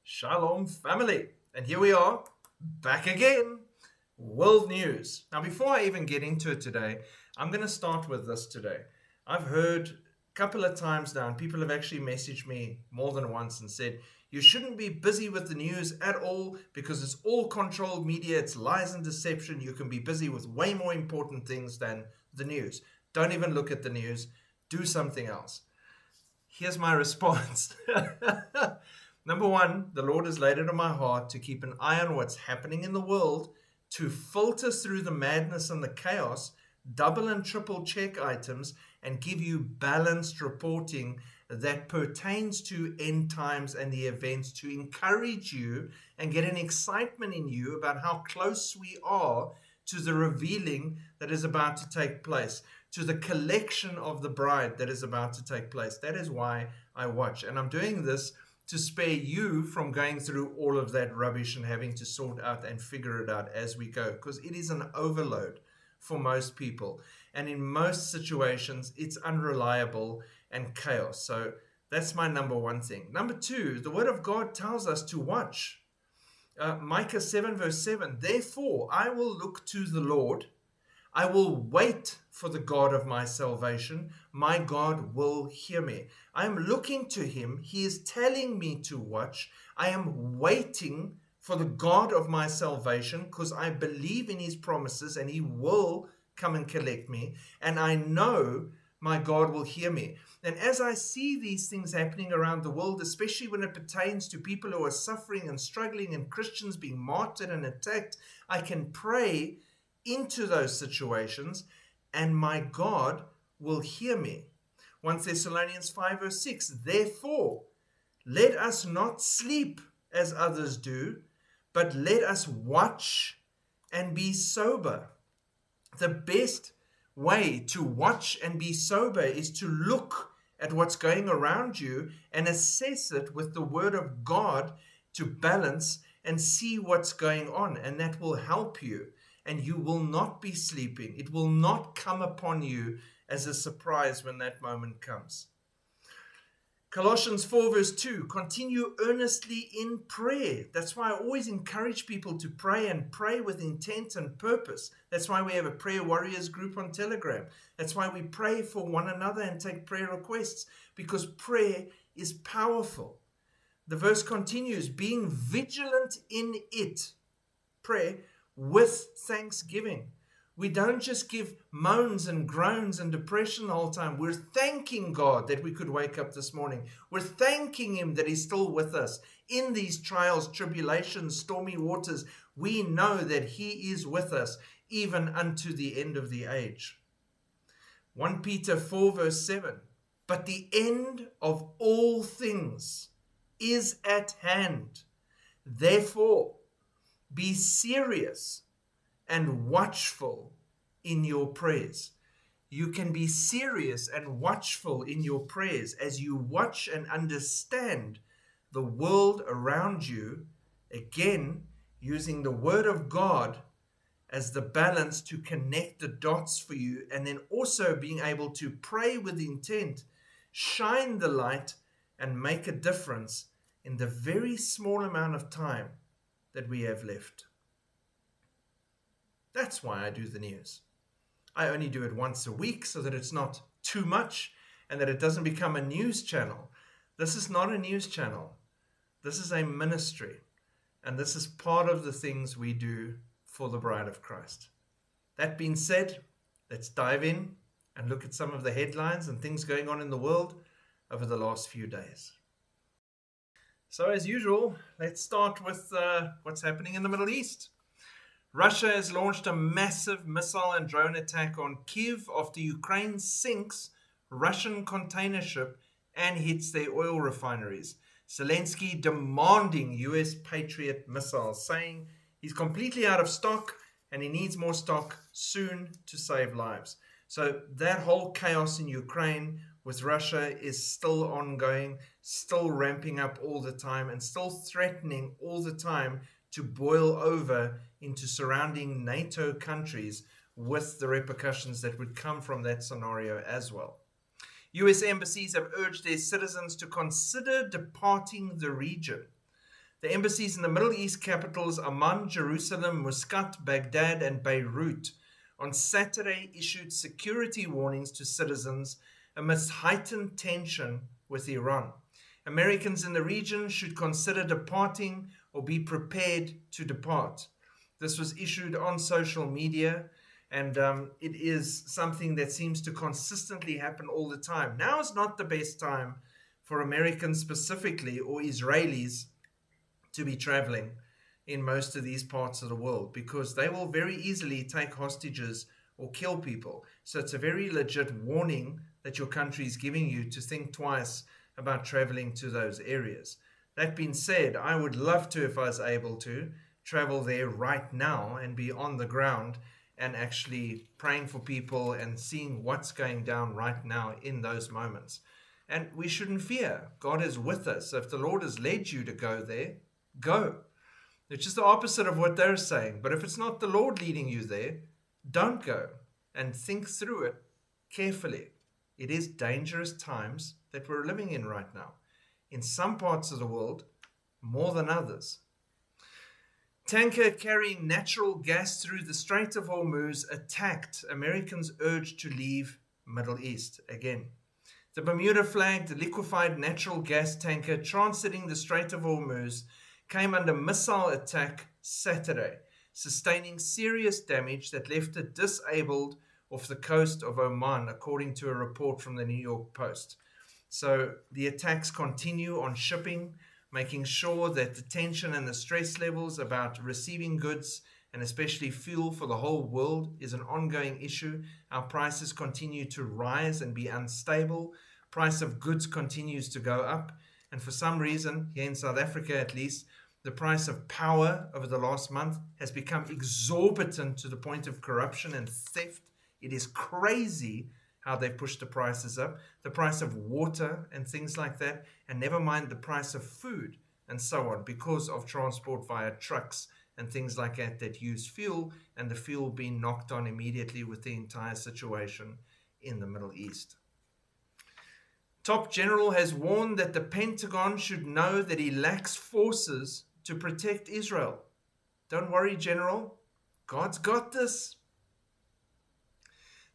Shalom, family. And here we are, back again. World news. Now, before I even get into it today, I'm going to start with this today. I've heard a couple of times now, and people have actually messaged me more than once and said, you shouldn't be busy with the news at all because it's all controlled media, it's lies and deception. You can be busy with way more important things than the news. Don't even look at the news, do something else. Here's my response. Number one, the Lord has laid it on my heart to keep an eye on what's happening in the world, to filter through the madness and the chaos, double and triple check items, and give you balanced reporting that pertains to end times and the events, to encourage you and get an excitement in you about how close we are to the revealing that is about to take place, to the collection of the bride that is about to take place. That is why I watch. And I'm doing this to spare you from going through all of that rubbish and having to sort out and figure it out as we go, because it is an overload for most people. And in most situations, it's unreliable and chaos. So that's my number one thing. Number two, the Word of God tells us to watch. Micah 7 verse 7, therefore I will look to the Lord, I will wait for the God of my salvation. My God will hear me. I am looking to him. He is telling me to watch. I am waiting for the God of my salvation because I believe in his promises and he will come and collect me. And I know my God will hear me. And as I see these things happening around the world, especially when it pertains to people who are suffering and struggling and Christians being martyred and attacked, I can pray into those situations and my God will hear me. 1 Thessalonians 5 verse 6, therefore, let us not sleep as others do, but let us watch and be sober. The best way to watch and be sober is to look at what's going around you and assess it with the Word of God to balance and see what's going on, and that will help you. And you will not be sleeping. It will not come upon you as a surprise when that moment comes. Colossians 4 verse 2, continue earnestly in prayer. That's why I always encourage people to pray and pray with intent and purpose. That's why we have a prayer warriors group on Telegram. That's why we pray for one another and take prayer requests, because prayer is powerful. The verse continues, being vigilant in it, prayer, with thanksgiving. We don't just give moans and groans and depression the whole time. We're thanking God that we could wake up this morning. We're thanking him that he's still with us in these trials, tribulations, stormy waters. We know that he is with us even unto the end of the age. 1 Peter 4 verse 7, but the end of all things is at hand. Therefore, be serious and watchful in your prayers. You can be serious and watchful in your prayers as you watch and understand the world around you, again, using the Word of God as the balance to connect the dots for you, and then also being able to pray with intent, shine the light, and make a difference in the very small amount of time that we have left. That's why I do the news. I only do it once a week so that it's not too much and that it doesn't become a news channel. This is not a news channel. This is a ministry. And this is part of the things we do for the bride of Christ. That being said, let's dive in and look at some of the headlines and things going on in the world over the last few days. So as usual, let's start with what's happening in the Middle East. Russia has launched a massive missile and drone attack on Kyiv after Ukraine sinks Russian container ship and hits their oil refineries. Zelensky demanding US Patriot missiles, saying he's completely out of stock and he needs more stock soon to save lives. So that whole chaos in Ukraine with Russia is still ongoing, still ramping up all the time, and still threatening all the time to boil over into surrounding NATO countries with the repercussions that would come from that scenario as well. US embassies have urged their citizens to consider departing the region. The embassies in the Middle East capitals Amman, Jerusalem, Muscat, Baghdad, and Beirut on Saturday issued security warnings to citizens amidst heightened tension with Iran. Americans in the region should consider departing or be prepared to depart. This was issued on social media, and it is something that seems to consistently happen all the time. Now is not the best time for Americans specifically or Israelis to be traveling in most of these parts of the world, because they will very easily take hostages or kill people. So it's a very legit warning that your country is giving you to think twice about traveling to those areas. That being said, I would love to, if I was able to, travel there right now and be on the ground and actually praying for people and seeing what's going down right now in those moments. And we shouldn't fear. God is with us. So if the Lord has led you to go there, go. It's just the opposite of what they're saying. But if it's not the Lord leading you there, don't go, and think through it carefully. It is dangerous times that we're living in right now. In some parts of the world, more than others. Tanker carrying natural gas through the Strait of Hormuz attacked Americans urged to leave Middle East again. The Bermuda-flagged liquefied natural gas tanker transiting the Strait of Hormuz came under missile attack Saturday, sustaining serious damage that left it disabled off the coast of Oman, according to a report from the New York Post. So the attacks continue on shipping, making sure that the tension and the stress levels about receiving goods and especially fuel for the whole world is an ongoing issue. Our prices continue to rise and be unstable. Price of goods continues to go up. And for some reason, here in South Africa at least, the price of power over the last month has become exorbitant to the point of corruption and theft. It is crazy how they've pushed the prices up. The price of water and things like that, and never mind the price of food and so on, because of transport via trucks and things like that that use fuel, and the fuel being knocked on immediately with the entire situation in the Middle East. Top General has warned that the Pentagon should know that he lacks forces to protect Israel. Don't worry, General. God's got this.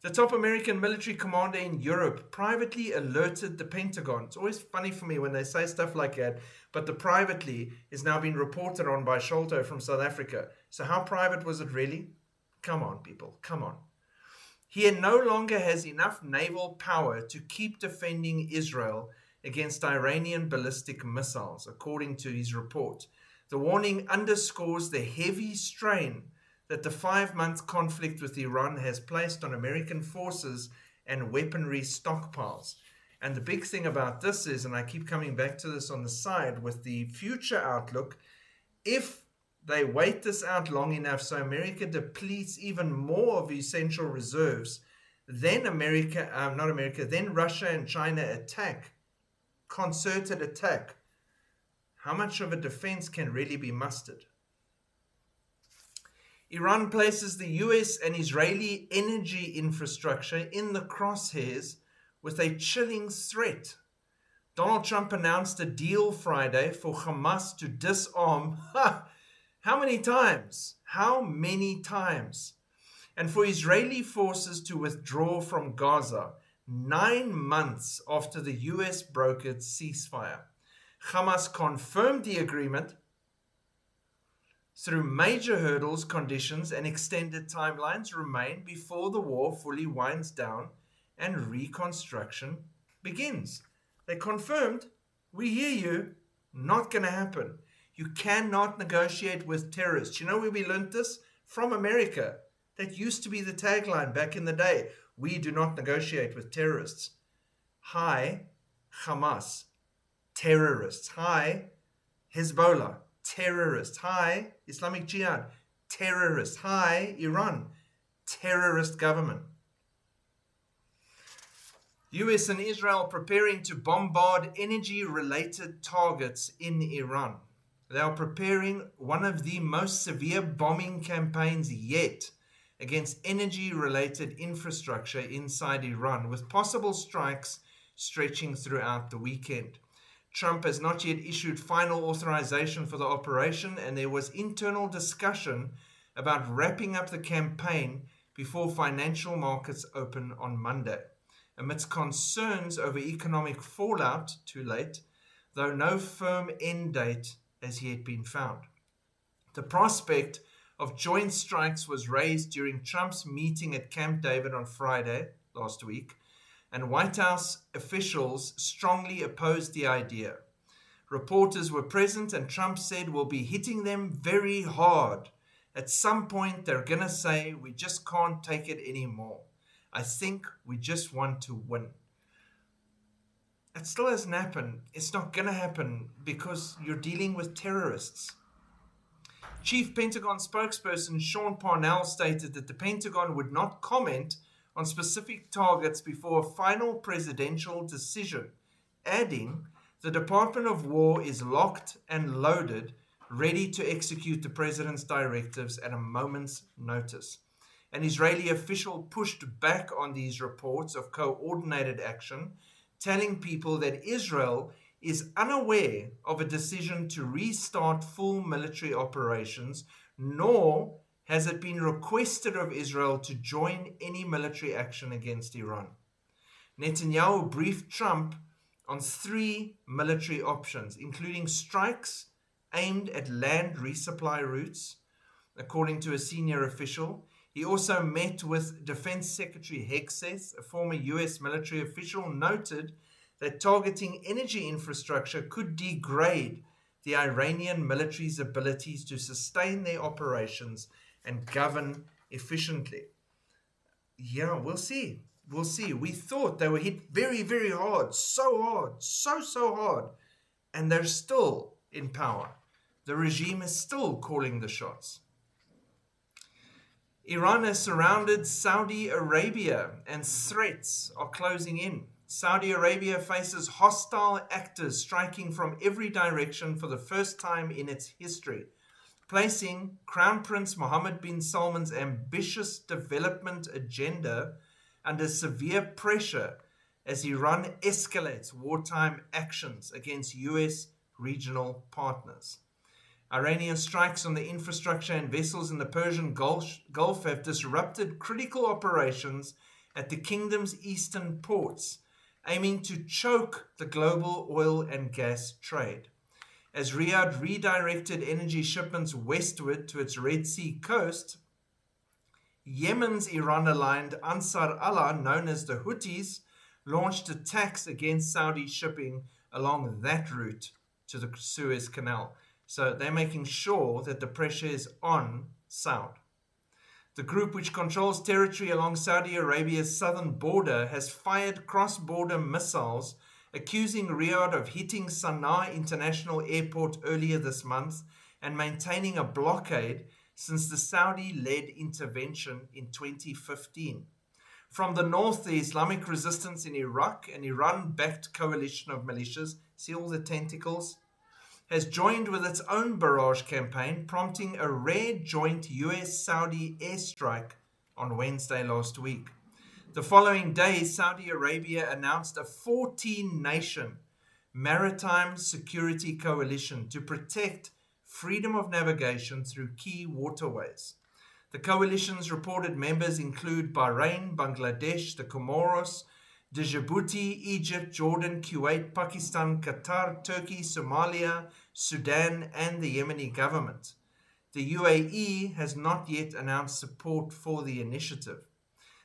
The top American military commander in Europe privately alerted the Pentagon. It's always funny for me when they say stuff like that, but the privately is now being reported on by Sholto from South Africa. So how private was it really? Come on, people, come on. He no longer has enough naval power to keep defending Israel against Iranian ballistic missiles, according to his report. The warning underscores the heavy strain that the 5-month conflict with Iran has placed on American forces and weaponry stockpiles. And the big thing about this is, and I keep coming back to this on the side with the future outlook, if they wait this out long enough so America depletes even more of essential reserves, then then Russia and China attack, concerted attack. How much of a defense can really be mustered? Iran places the US and Israeli energy infrastructure in the crosshairs with a chilling threat. Donald Trump announced a deal Friday for Hamas to disarm. How many times? How many times? And for Israeli forces to withdraw from Gaza 9 months after the US brokered ceasefire. Hamas confirmed the agreement through major hurdles, conditions, and extended timelines remain before the war fully winds down and reconstruction begins. They confirmed, we hear you, not going to happen. You cannot negotiate with terrorists. You know where we learned this? From America. That used to be the tagline back in the day. We do not negotiate with terrorists. Hi, Hamas, terrorists. Hi, Hezbollah, terrorists. Hi, Islamic Jihad, terrorists. Hi, Iran, terrorist government. US and Israel preparing to bombard energy-related targets in Iran. They are preparing one of the most severe bombing campaigns yet against energy-related infrastructure inside Iran, with possible strikes stretching throughout the weekend. Trump has not yet issued final authorization for the operation, and there was internal discussion about wrapping up the campaign before financial markets open on Monday. Amidst concerns over economic fallout, too late, though no firm end date has yet been found. The prospect of joint strikes was raised during Trump's meeting at Camp David on Friday last week, and White House officials strongly opposed the idea. Reporters were present, and Trump said, "We'll be hitting them very hard. At some point, they're going to say, we just can't take it anymore. I think we just want to win." It still hasn't happened. It's not going to happen because you're dealing with terrorists. Chief Pentagon spokesperson Sean Parnell stated that the Pentagon would not comment on specific targets before a final presidential decision, adding, "The Department of War is locked and loaded, ready to execute the president's directives at a moment's notice." An Israeli official pushed back on these reports of coordinated action, telling people that Israel is unaware of a decision to restart full military operations, nor has it been requested of Israel to join any military action against Iran. Netanyahu briefed Trump on 3 military options, including strikes aimed at land resupply routes, according to a senior official. He also met with Defense Secretary Hegseth, a former U.S. military official, noted that targeting energy infrastructure could degrade the Iranian military's abilities to sustain their operations and govern efficiently. Yeah, we'll see. We'll see. We thought they were hit very, very hard, so hard, and they're still in power. The regime is still calling the shots. Iran has surrounded Saudi Arabia, and threats are closing in. Saudi Arabia faces hostile actors striking from every direction for the first time in its history, placing Crown Prince Mohammed bin Salman's ambitious development agenda under severe pressure as Iran escalates wartime actions against U.S. regional partners. Iranian strikes on the infrastructure and vessels in the Persian Gulf have disrupted critical operations at the kingdom's eastern ports, aiming to choke the global oil and gas trade. As Riyadh redirected energy shipments westward to its Red Sea coast, Yemen's Iran-aligned Ansar Allah, known as the Houthis, launched attacks against Saudi shipping along that route to the Suez Canal. So they're making sure that the pressure is on Saudi. The group, which controls territory along Saudi Arabia's southern border, has fired cross-border missiles, accusing Riyadh of hitting Sana'a International Airport earlier this month and maintaining a blockade since the Saudi-led intervention in 2015. From the north, the Islamic resistance in Iraq, an Iran-backed coalition of militias, see all the tentacles, has joined with its own barrage campaign, prompting a rare joint US-Saudi airstrike on Wednesday last week. The following day, Saudi Arabia announced a 14-nation maritime security coalition to protect freedom of navigation through key waterways. The coalition's reported members include Bahrain, Bangladesh, the Comoros, Djibouti, Egypt, Jordan, Kuwait, Pakistan, Qatar, Turkey, Somalia, Sudan, and the Yemeni government. The UAE has not yet announced support for the initiative.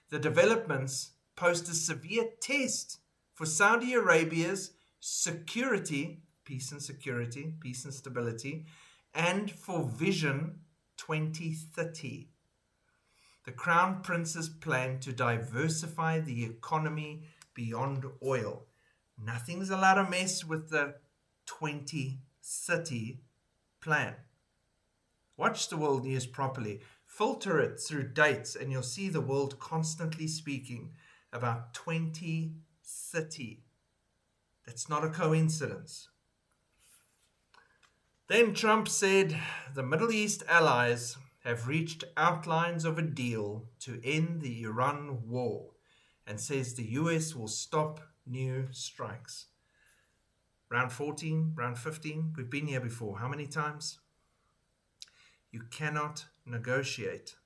The developments pose a severe test for Saudi Arabia's security, peace and stability, and for Vision 2030. The Crown Prince's plan to diversify the economy beyond oil. Nothing's allowed to mess with the 2030 plan. Watch the world news properly. Filter it through dates and you'll see the world constantly speaking about 2030. That's not a coincidence. Then Trump said the Middle East allies have reached outlines of a deal to end the Iran war and says the US will stop new strikes. round 14, round 15. We've been here before. How many times? You cannot negotiate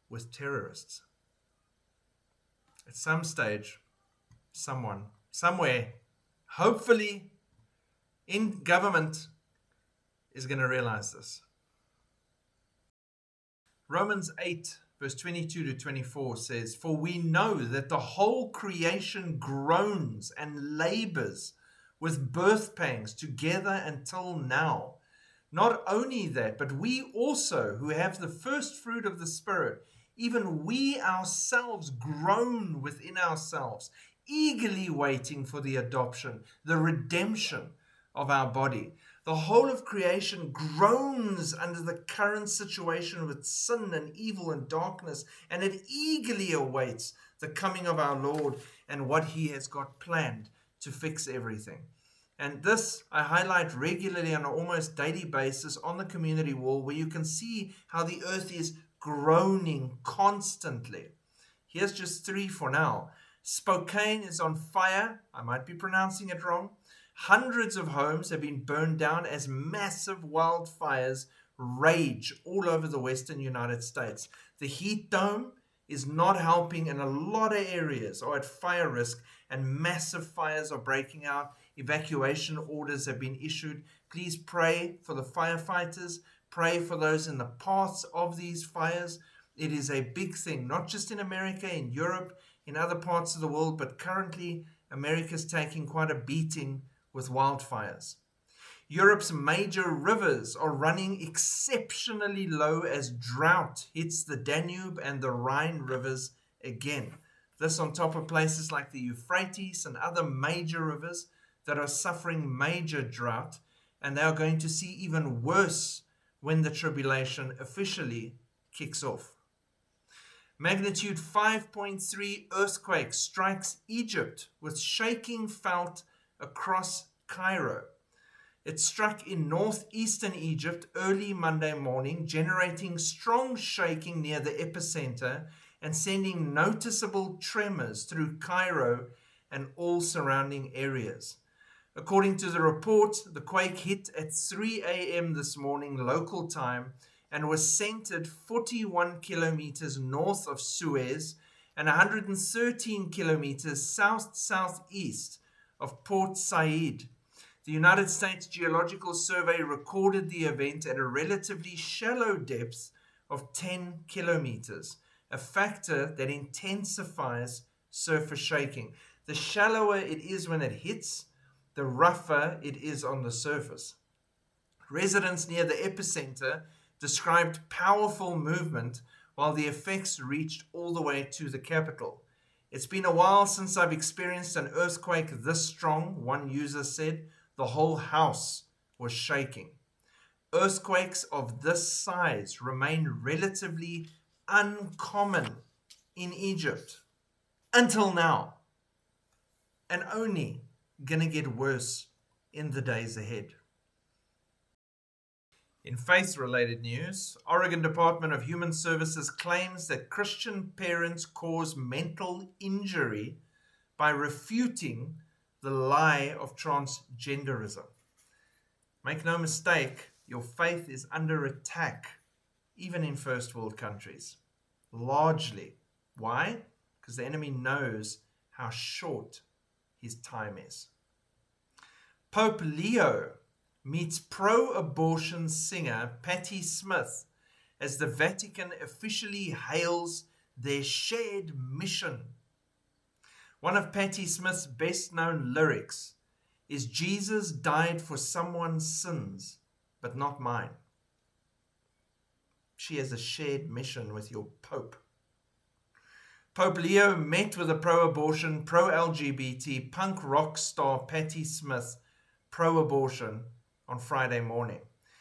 with terrorists. At some stage, someone, somewhere, hopefully in government, is going to realize this. Romans 8, verse 22 to 24 says, "For we know that the whole creation groans and labors with birth pangs together until now. Not only that, but we also, who have the first fruit of the Spirit, even we ourselves groan within ourselves, eagerly waiting for the adoption, the redemption of our body." The whole of creation groans under the current situation with sin and evil and darkness, and it eagerly awaits the coming of our Lord and what he has got planned to fix everything. And this I highlight regularly on an almost daily basis on the community wall, where you can see how the earth is groaning constantly. Here's just 3 for now. Spokane is on fire. I might be pronouncing it wrong. Hundreds of homes have been burned down as massive wildfires rage all over the western United States. The heat dome is not helping, and a lot of areas are at fire risk, and massive fires are breaking out. Evacuation orders have been issued. Please pray for the firefighters. Pray for those in the paths of these fires. It is a big thing, not just in America, in Europe, in other parts of the world, but currently America's taking quite a beating with wildfires. Europe's major rivers are running exceptionally low as drought hits the Danube and the Rhine rivers again. This on top of places like the Euphrates and other major rivers that are suffering major drought, and they are going to see even worse when the tribulation officially kicks off. Magnitude 5.3 earthquake strikes Egypt with shaking felt across Cairo. It struck in northeastern Egypt early Monday morning, generating strong shaking near the epicenter and sending noticeable tremors through Cairo and all surrounding areas. According to the report, the quake hit at 3 a.m. this morning local time and was centered 41 kilometers north of Suez and 113 kilometers southeast of Port Said. The United States Geological Survey recorded the event at a relatively shallow depth of 10 kilometers, a factor that intensifies surface shaking. The shallower it is when it hits, the rougher it is on the surface. Residents near the epicenter described powerful movement, while the effects reached all the way to the capital. "It's been a while since I've experienced an earthquake this strong," one user said. "The whole house was shaking." Earthquakes of this size remain relatively uncommon in Egypt until now, and only gonna get worse in the days ahead. In faith-related news, Oregon Department of Human Services claims that Christian parents cause mental injury by refuting the lie of transgenderism. Make no mistake, your faith is under attack, even in first world countries. Largely. Why? Because the enemy knows how short his time is. Pope Leo meets pro-abortion singer Patti Smith as the Vatican officially hails their shared mission. One of Patti Smith's best-known lyrics is, "Jesus died for someone's sins, but not mine." She has a shared mission with your Pope. Pope Leo met with a pro-abortion, pro-LGBT punk rock star Patti Smith, pro-abortion, on Friday morning.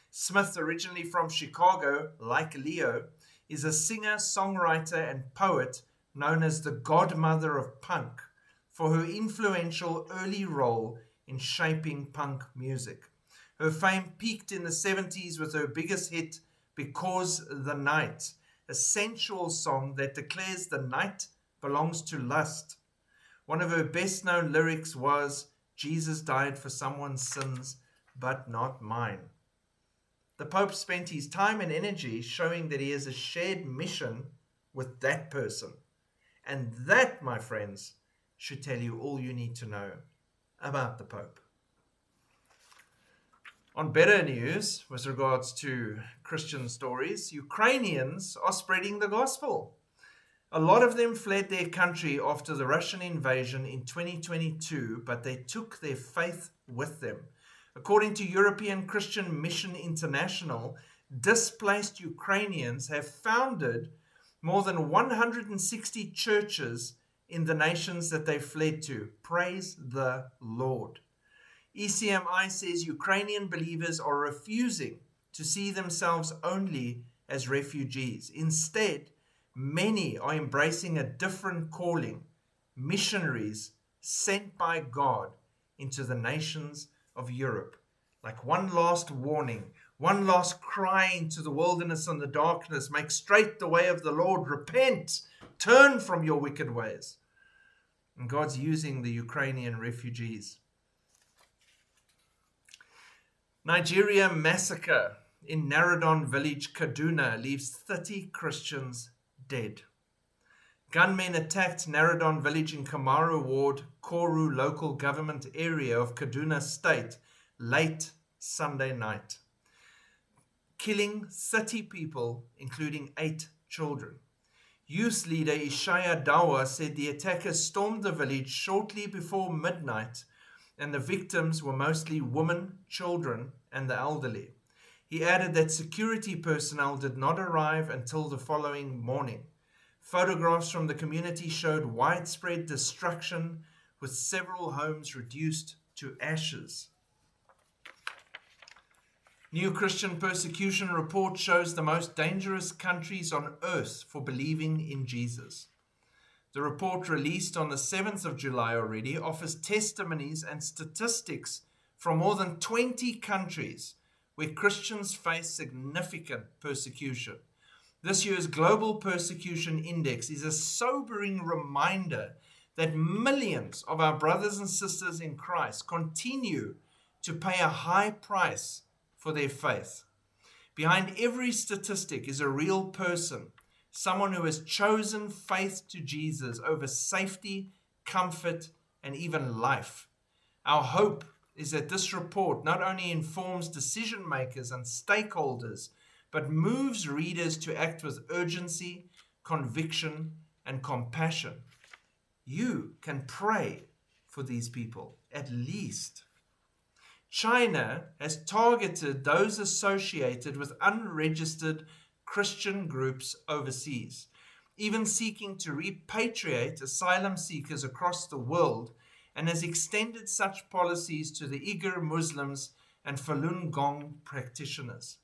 Smith, originally from Chicago, like Leo, is a singer, songwriter, and poet known as the godmother of punk for her influential early role in shaping punk music. Her fame peaked in the 70s with her biggest hit, "Because the Night," a sensual song that declares the night belongs to lust. One of her best-known lyrics was, Jesus died for someone's sins, but not mine. The Pope spent his time and energy showing that he has a shared mission with that person. And that, my friends, should tell you all you need to know about the Pope. On better news, with regards to Christian stories, Ukrainians are spreading the gospel. A lot of them fled their country after the Russian invasion in 2022, but they took their faith with them. According to European Christian Mission International, displaced Ukrainians have founded more than 160 churches in the nations that they fled to. Praise the Lord. ECMI says Ukrainian believers are refusing to see themselves only as refugees. Instead, many are embracing a different calling, missionaries sent by God into the nations of Europe. Like one last warning, one last cry into the wilderness and the darkness, make straight the way of the Lord, repent, turn from your wicked ways. And God's using the Ukrainian refugees. Nigeria massacre in Naradon village, Kaduna, leaves 30 Christians dead. Gunmen attacked Naradon village in Kamaru ward, Koru local government area of Kaduna state late Sunday night, killing 30 people, including 8 children. Youth leader Ishaya Dawa said the attackers stormed the village shortly before midnight, and the victims were mostly women, children, and the elderly. He added that security personnel did not arrive until the following morning. Photographs from the community showed widespread destruction, with several homes reduced to ashes. New Christian Persecution report shows the most dangerous countries on earth for believing in Jesus. The report, released on the 7th of July already, offers testimonies and statistics from more than 20 countries where Christians face significant persecution. This year's Global Persecution Index is a sobering reminder that millions of our brothers and sisters in Christ continue to pay a high price for their faith. Behind every statistic is a real person, someone who has chosen faith to Jesus over safety, comfort, and even life. Our hope is that this report not only informs decision makers and stakeholders, but moves readers to act with urgency, conviction, and compassion. You can pray for these people, at least. China has targeted those associated with unregistered Christian groups overseas, even seeking to repatriate asylum seekers across the world, and has extended such policies to the Uyghur Muslims and Falun Gong practitioners.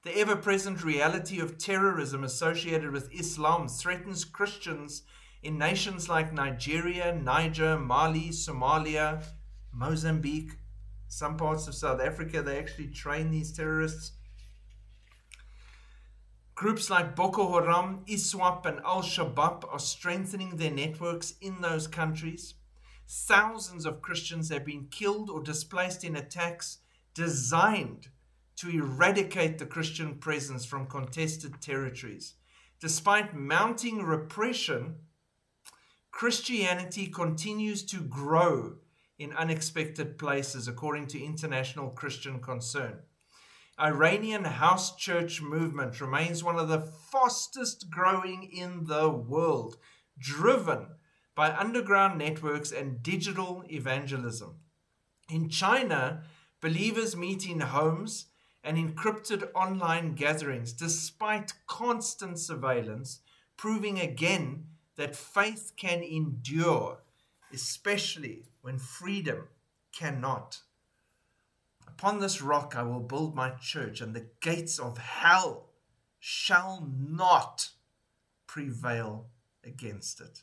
The ever-present reality of terrorism associated with Islam threatens Christians in nations like Nigeria, Niger, Mali, Somalia, Mozambique, some parts of South Africa. They actually train these terrorists. Groups like Boko Haram, ISWAP, and Al-Shabaab are strengthening their networks in those countries. Thousands of Christians have been killed or displaced in attacks designed to eradicate the Christian presence from contested territories. Despite mounting repression, Christianity continues to grow in unexpected places, according to International Christian Concern. Iranian house church movement remains one of the fastest growing in the world, driven by underground networks and digital evangelism. In China, believers meet in homes and encrypted online gatherings, despite constant surveillance, proving again that faith can endure, especially when freedom cannot. Upon this rock I will build my church, and the gates of hell shall not prevail against it.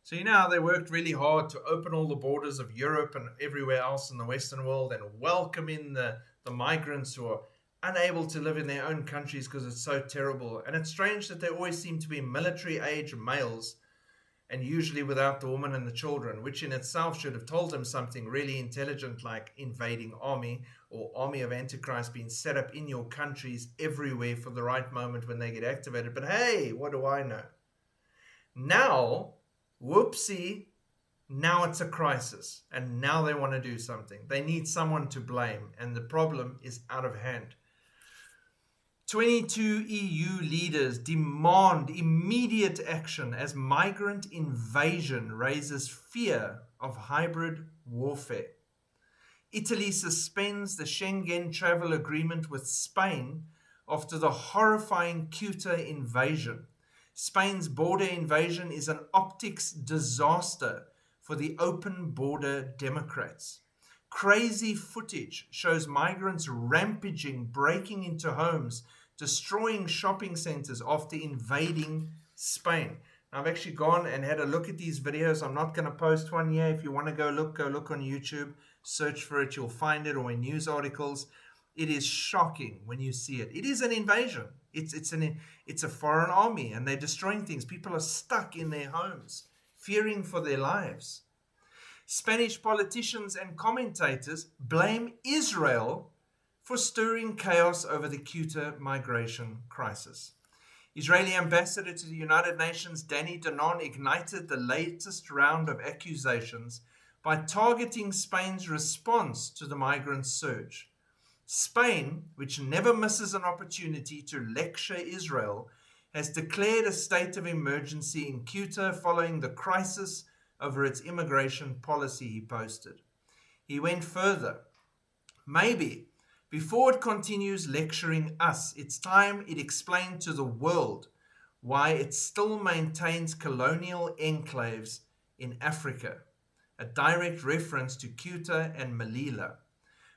So you know how they worked really hard to open all the borders of Europe and everywhere else in the Western world and welcome in the migrants who are unable to live in their own countries because it's so terrible. And it's strange that they always seem to be military-age males and usually without the women and the children, which in itself should have told him something really intelligent like invading army or army of Antichrist being set up in your countries everywhere for the right moment when they get activated. But hey, what do I know? Now, whoopsie, now it's a crisis, and now they want to do something. They need someone to blame, and the problem is out of hand. 22 EU leaders demand immediate action as migrant invasion raises fear of hybrid warfare. Italy suspends the Schengen travel agreement with Spain after the horrifying Ceuta invasion. Spain's border invasion is an optics disaster for the open border Democrats. Crazy footage shows migrants rampaging, breaking into homes, destroying shopping centers after invading Spain. Now, I've actually gone and had a look at these videos. I'm not going to post one here. If you want to go look on YouTube, search for it, you'll find it, or in news articles. It is shocking when you see it. It is an invasion. It's a foreign army, and they're destroying things. People are stuck in their homes, fearing for their lives. Spanish politicians and commentators blame Israel for stirring chaos over the Ceuta migration crisis. Israeli ambassador to the United Nations Danny Danon ignited the latest round of accusations by targeting Spain's response to the migrant surge. Spain, which never misses an opportunity to lecture Israel, has declared a state of emergency in Ceuta following the crisis over its immigration policy, he posted. He went further. Maybe, before it continues lecturing us, it's time it explained to the world why it still maintains colonial enclaves in Africa, a direct reference to Ceuta and Melilla.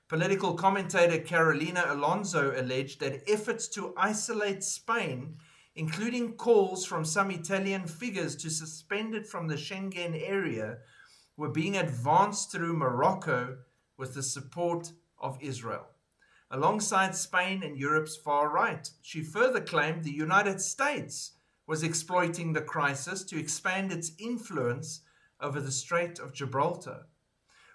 Political commentator Carolina Alonso alleged that efforts to isolate Spain, including calls from some Italian figures to suspend it from the Schengen area, were being advanced through Morocco with the support of Israel. Alongside Spain and Europe's far right, she further claimed the United States was exploiting the crisis to expand its influence over the Strait of Gibraltar.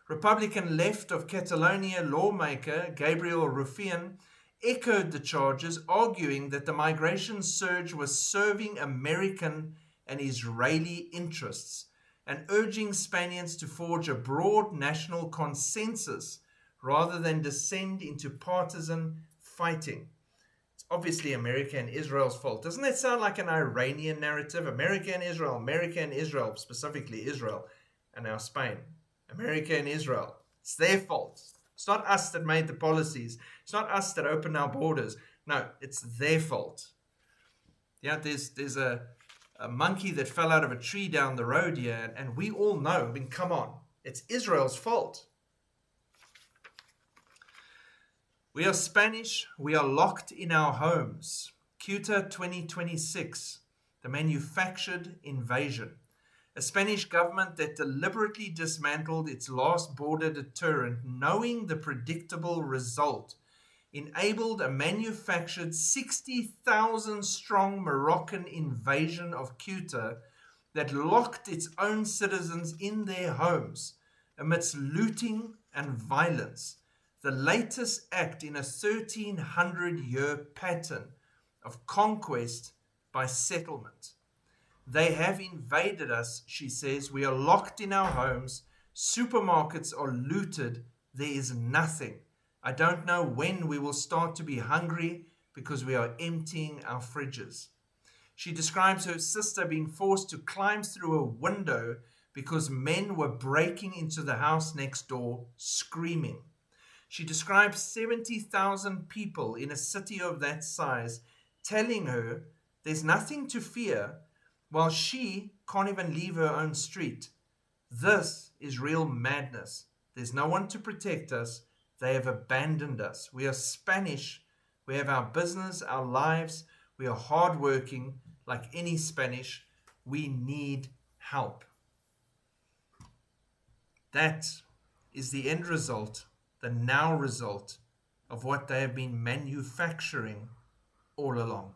Republican left of Catalonia lawmaker Gabriel Rufián echoed the charges, arguing that the migration surge was serving American and Israeli interests and urging Spaniards to forge a broad national consensus rather than descend into partisan fighting. It's obviously America and Israel's fault. Doesn't that sound like an Iranian narrative? America and Israel, specifically Israel, and now Spain. America and Israel. It's their fault. It's not us that made the policies. It's not us that opened our borders. No, it's their fault. Yeah, there's a monkey that fell out of a tree down the road here, and we all know, I mean, come on, it's Israel's fault. We are Spanish. We are locked in our homes. Ceuta 2026, the manufactured invasion. A Spanish government that deliberately dismantled its last border deterrent, knowing the predictable result, enabled a manufactured 60,000 strong Moroccan invasion of Ceuta that locked its own citizens in their homes amidst looting and violence, the latest act in a 1,300-year pattern of conquest by settlement. They have invaded us, she says. We are locked in our homes. Supermarkets are looted. There is nothing. I don't know when we will start to be hungry because we are emptying our fridges. She describes her sister being forced to climb through a window because men were breaking into the house next door, screaming. She describes 70,000 people in a city of that size telling her there's nothing to fear, while she can't even leave her own street. This is real madness. There's no one to protect us. They have abandoned us. We are Spanish. We have our business, our lives. We are hardworking like any Spanish. We need help. That is the end result, the now result of what they have been manufacturing all along.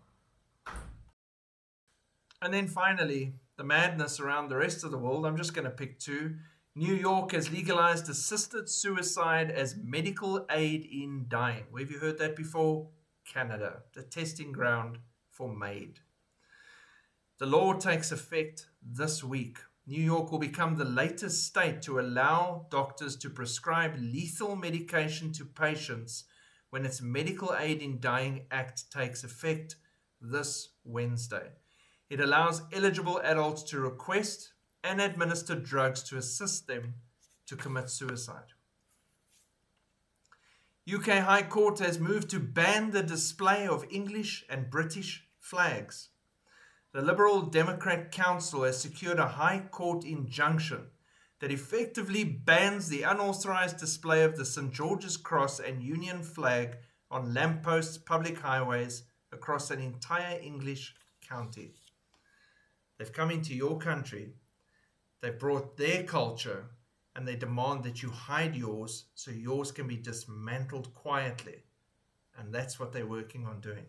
And then finally, the madness around the rest of the world, I'm just going to pick two. New York has legalized assisted suicide as medical aid in dying. Where have you heard that before? Canada, the testing ground for MAID. The law takes effect this week. New York will become the latest state to allow doctors to prescribe lethal medication to patients when its Medical Aid in Dying Act takes effect this Wednesday. It allows eligible adults to request and administer drugs to assist them to commit suicide. UK High Court has moved to ban the display of English and British flags. The Liberal Democrat Council has secured a High Court injunction that effectively bans the unauthorized display of the St. George's Cross and Union flag on lampposts, public highways across an entire English county. They've come into your country, they've brought their culture, and they demand that you hide yours so yours can be dismantled quietly. And that's what they're working on doing.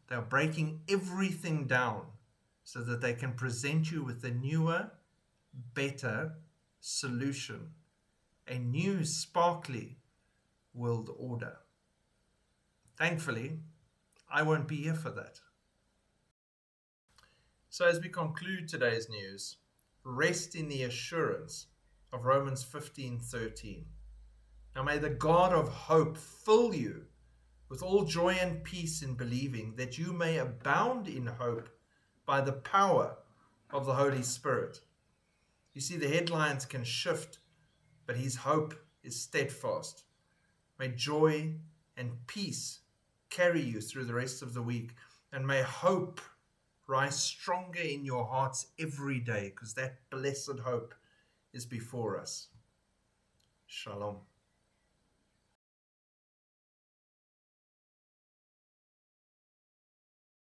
They're breaking everything down so that they can present you with a newer, better solution, a new, sparkly world order. Thankfully, I won't be here for that. So as we conclude today's news, rest in the assurance of Romans 15:13. Now may the God of hope fill you with all joy and peace in believing, that you may abound in hope by the power of the Holy Spirit. You see, the headlines can shift, but his hope is steadfast. May joy and peace carry you through the rest of the week, and may hope rise stronger in your hearts every day, because that blessed hope is before us. Shalom.